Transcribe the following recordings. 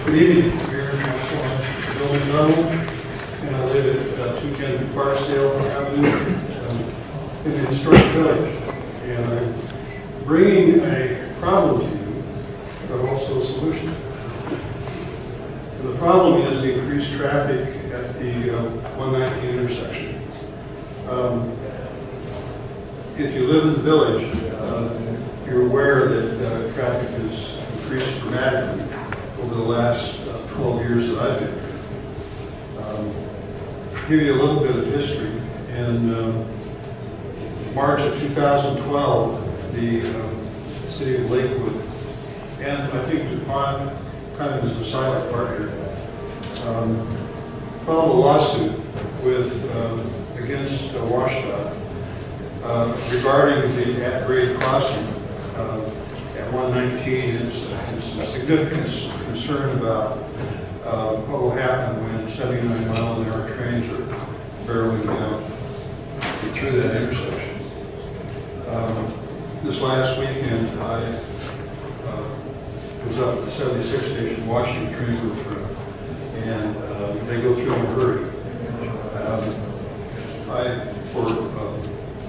Good evening, Mayor and Council. I'm Bill McDonald, and I live at 210 Barksdale Avenue in the historic village. And I'm bringing a problem to you, but also a solution. And the problem is the increased traffic at the 119 intersection. If you live in the village, you're aware that traffic has increased dramatically over the last 12 years that I've been here. Give you a little bit of history. In March of 2012, the city of Lakewood, and I think DuPont kind of as a silent partner, filed a lawsuit with against WashDOT regarding the at-grade crossing at 119 and some significant concern about what will happen when 79-mile-an-hour trains are barreling down through that intersection. This last weekend, I was up at the 76 station watching the trains go through, and they go through in a hurry. I, for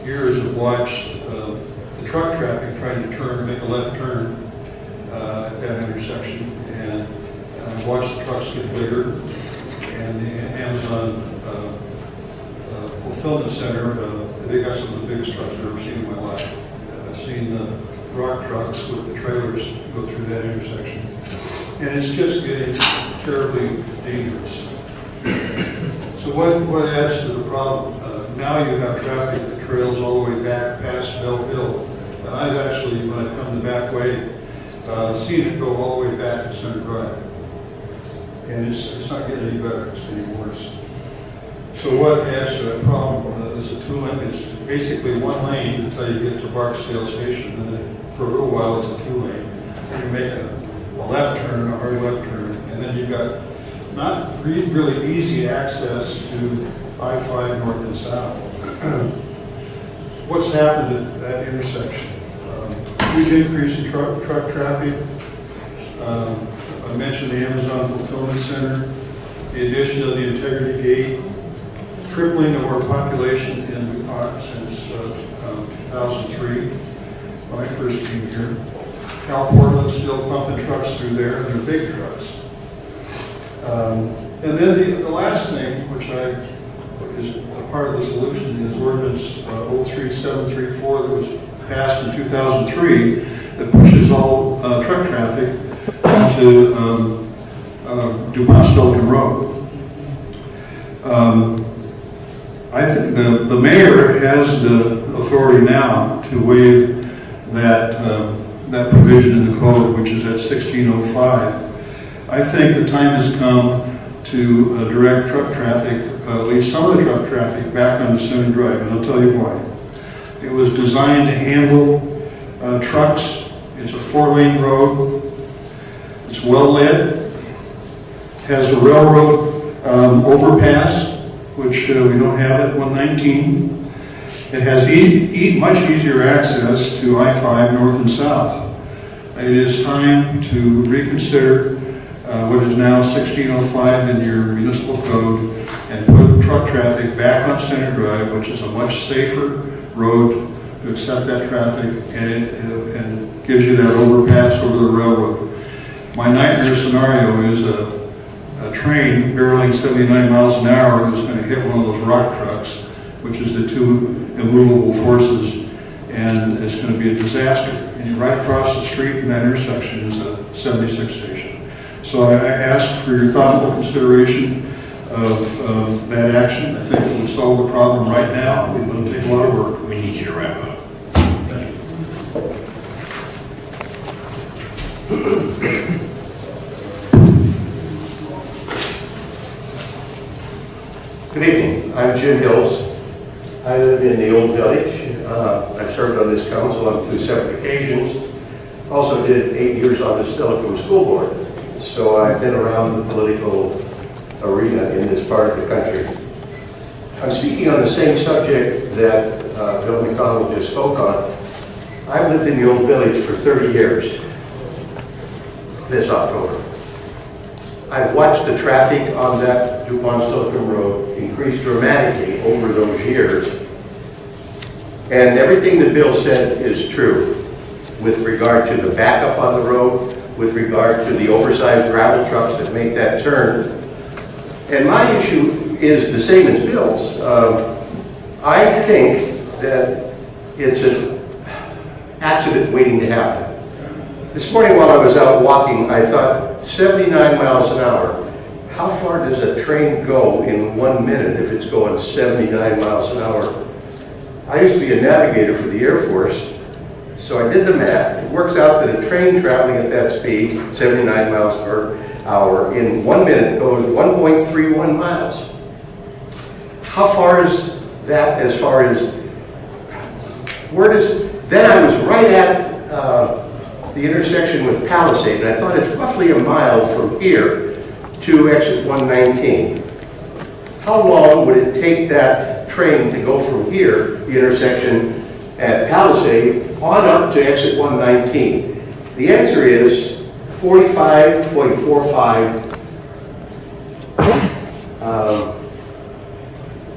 years, have watched the truck traffic trying to make a left turn at that intersection, and I've watched the trucks get bigger, and the Amazon fulfillment center, they got some of the biggest trucks I've ever seen in my life. I've seen the rock trucks with the trailers go through that intersection, and it's just getting terribly dangerous. So what adds to the problem? Now you have traffic that trails all the way back past Bell Hill, and I've actually, when I've come the back way, seen it go all the way back to Center Drive, and it's not getting any better; it's getting worse. So what adds to that problem is a two-lane. It's basically one lane until you get to Barksdale Station, and then for a little while it's a two-lane. And you make a left turn, a hard left turn, and then you've got not really easy access to I-5 north and south. What's happened at that intersection? Huge increase in truck traffic. I mentioned the Amazon Fulfillment Center, the addition of the Integrity Gate, tripling of our population in DuPont since 2003, when I first came here. Cal Portland's still pumping trucks through there, and they're big trucks. And then the last thing, which is a part of the solution, is Ordinance 03734 that was passed in 2003 that pushes all truck traffic onto DuPont-Stilton Road. I think the mayor has the authority now to waive that provision in the code, which is at 1605. I think the time has come to direct truck traffic, at least some of the truck traffic, back onto Center Drive, and I'll tell you why. It was designed to handle trucks. It's a 4-lane road. It's well lit. Has a railroad overpass, which we don't have at 119. It has much easier access to I-5 north and south. It is time to reconsider what is now 1605 in your municipal code and put truck traffic back on Center Drive, which is a much safer road to accept that traffic, and gives you that overpass over the railroad. My nightmare scenario is a train barreling 79 miles an hour is going to hit one of those rock trucks, which is the two immovable forces, and it's going to be a disaster. And right across the street in that intersection is a 76 station. So I ask for your thoughtful consideration of that action. I think it would solve the problem right now. It will take a lot of work. We need you to wrap up. Thank you. Good evening. I'm Jim Hills. I live in the Old Village. I've served on this council on 2 separate occasions. Also did 8 years on the Steilacoom School Board. So I've been around the political arena in this part of the country. I'm speaking on the same subject that Bill McDonald just spoke on. I've lived in the Old Village for 30 years this October. I've watched the traffic on that DuPont-Slocum Road increase dramatically over those years. And everything that Bill said is true with regard to the backup on the road, with regard to the oversized gravel trucks that make that turn. And my issue is the same as Bill's. I think that it's an accident waiting to happen. This morning while I was out walking, I thought 79 miles an hour. How far does a train go in 1 minute if it's going 79 miles an hour? I used to be a navigator for the Air Force, so I did the math. It works out that a train traveling at that speed, 79 miles per hour, in 1 minute goes 1.31 miles. How far is that as far as, then I was right at the intersection with Palisade, and I thought it's roughly a mile from here to exit 119. How long would it take that train to go from here, the intersection at Palisade, on up to exit 119? The answer is 45.45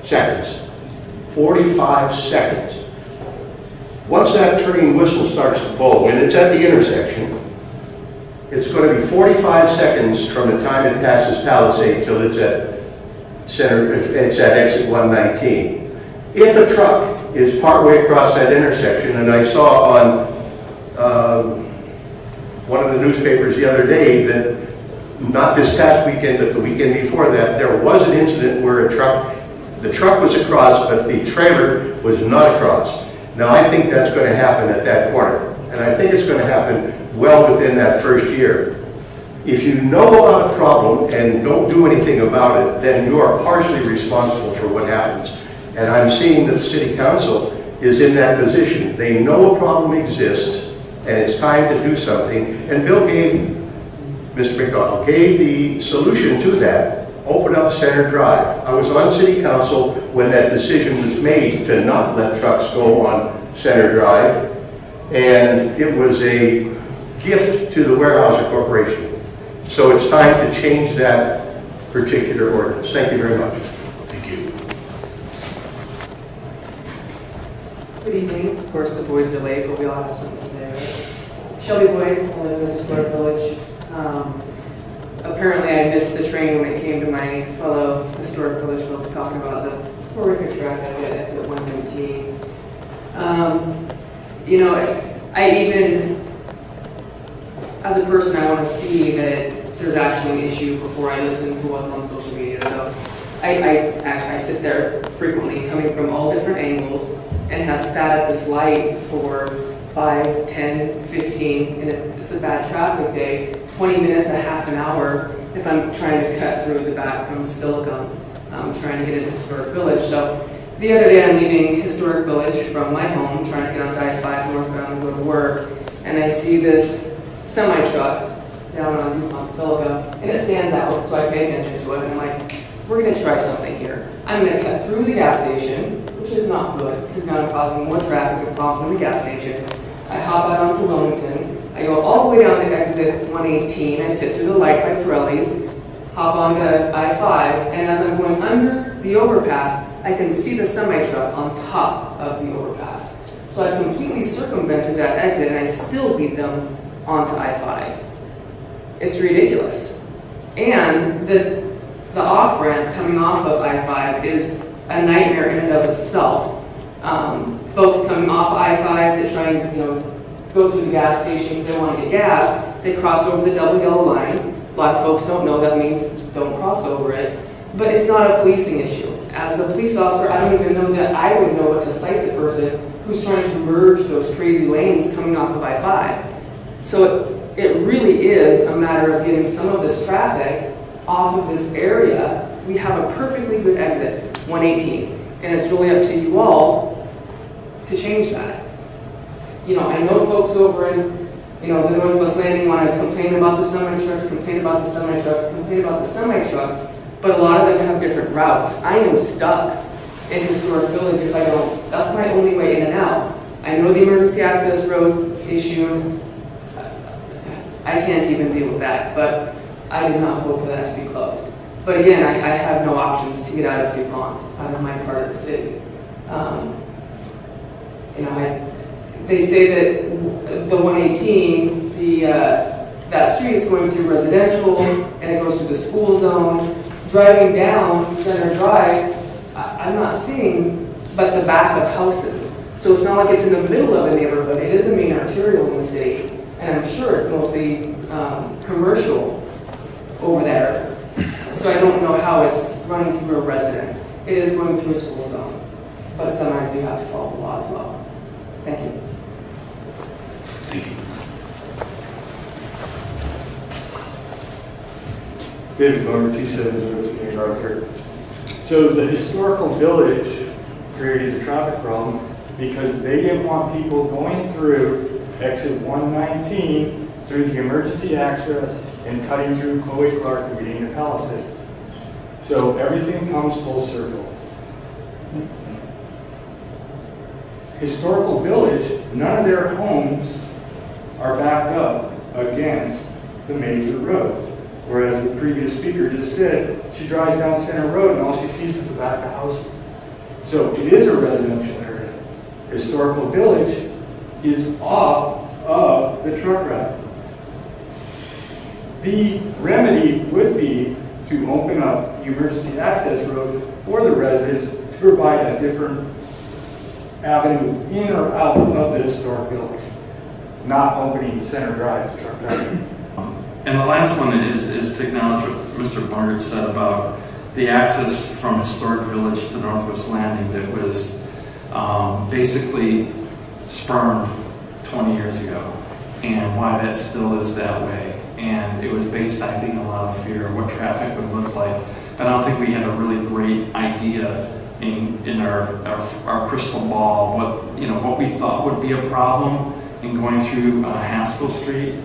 seconds. 45 seconds. Once that train whistle starts to blow, and it's at the intersection, it's going to be 45 seconds from the time it passes Palisade till it's at exit 119. If a truck is partway across that intersection, and I saw on one of the newspapers the other day that not this past weekend, but the weekend before that, there was an incident where the truck was across, but the trailer was not across. Now, I think that's going to happen at that corner, and I think it's going to happen well within that first year. If you know about a problem and don't do anything about it, then you are partially responsible for what happens. And I'm seeing that the City Council is in that position. They know a problem exists, and it's time to do something. And Mr. McDonald gave the solution to that. Open up Center Drive. I was on City Council when that decision was made to not let trucks go on Center Drive, and it was a gift to the Weyerhaeuser Corporation. So it's time to change that particular ordinance. Thank you very much. Thank you. Good evening. Of course, the Boyds are late, but we all have something to say, right? Shelby Boyd, I live in the Historic Village. Apparently I missed the train when it came to my fellow Historic Village folks talking about the horrific traffic at exit 119. You know, as a person, I want to see that there's actually an issue before I listen to what's on social media. So I sit there frequently coming from all different angles and have sat at this light for 5, 10, 15, and it's a bad traffic day, 20 minutes, a half an hour if I'm trying to cut through the back from Steilacoom, trying to get into Historic Village. So the other day I'm leaving Historic Village from my home, trying to get on I-5 northbound to go to work, and I see this semi-truck down on Steilacoom, and it stands out, so I pay attention to it, and I'm like, we're going to try something here. I'm going to cut through the gas station, which is not good, because now I'm causing more traffic and problems in the gas station. I hop out onto Wilmington. I go all the way down to exit 118. I sit through the light by Forelli's, hop onto I-5, and as I'm going under the overpass, I can see the semi-truck on top of the overpass. So I've completely circumvented that exit, and I still beat them onto I-5. It's ridiculous. And the off-ramp coming off of I-5 is a nightmare in and of itself. Folks coming off I-5 that try and go through the gas station because they want to get gas, they cross over the double yellow line. A lot of folks don't know that means don't cross over it. But it's not a policing issue. As a police officer, I don't even know that I would know what to cite the person who's trying to merge those crazy lanes coming off of I-5. So it really is a matter of getting some of this traffic off of this area. We have a perfectly good exit, 118, and it's really up to you all to change that. I know folks over in the Northwest Landing want to complain about the semi-trucks, complain about the semi-trucks, but a lot of them have different routes. I am stuck in Historic Village if I don't. That's my only way in and out. I know the emergency access road issue. I can't even deal with that, but I did not vote for that to be closed. But again, I have no options to get out of DuPont, out of my part of the city. They say that the 118, that street is going through residential, and it goes through the school zone. Driving down Center Drive, I'm not seeing but the back of houses. So it's not like it's in the middle of a neighborhood. It is a main arterial in the city, and I'm sure it's mostly commercial over there. So I don't know how it's running through a residence. It is going through a school zone, but semis do have to follow the law as well. Thank you. Thank you. David Boner, 2702 Arthur. So the historical village created a traffic problem because they didn't want people going through exit 119 through the emergency access and cutting through Chloe Clark and getting to Palisades. So everything comes full circle. Historical village, none of their homes are backed up against the major road. Whereas the previous speaker just said, she drives down Center Road and all she sees is the back of houses. So it is a residential area. Historical village is off of the truck route. The remedy would be to open up the emergency access road for the residents to provide a different avenue in or out of the historic village, not opening Center Drive to truck driving. And the last one is to acknowledge what Mr. Barnard said about the access from Historic Village to Northwest Landing that was basically spurned 20 years ago, and why that still is that way. And it was based, I think, on a lot of fear of what traffic would look like. But I don't think we had a really great idea in our crystal ball what we thought would be a problem in going through Haskell Street.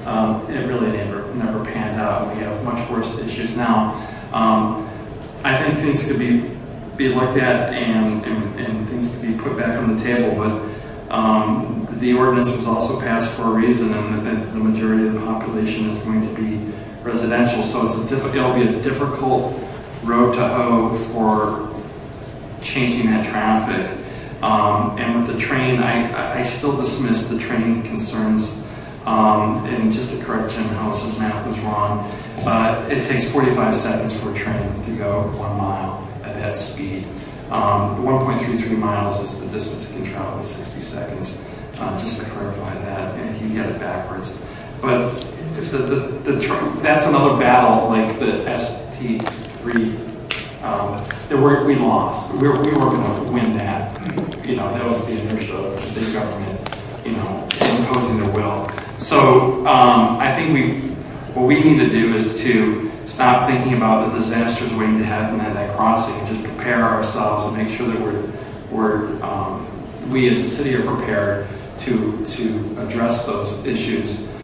It really never panned out. We have much worse issues now. I think things could be looked at and things could be put back on the table, but the ordinance was also passed for a reason, and the majority of the population is going to be residential, so it'll be a difficult road to hoe for changing that traffic. And with the train, I still dismiss the train concerns. And just to correct Jim House's math was wrong. It takes 45 seconds for a train to go 1 mile at that speed. 1.33 miles is the distance it can travel in 60 seconds. Just to clarify that, and he had it backwards. But that's another battle, like the ST3. We lost. We weren't going to win that. That was the inertia of the big government, imposing their will. So I think what we need to do is to stop thinking about the disasters waiting to happen at that crossing, and just prepare ourselves and make sure that we as a city are prepared to address those issues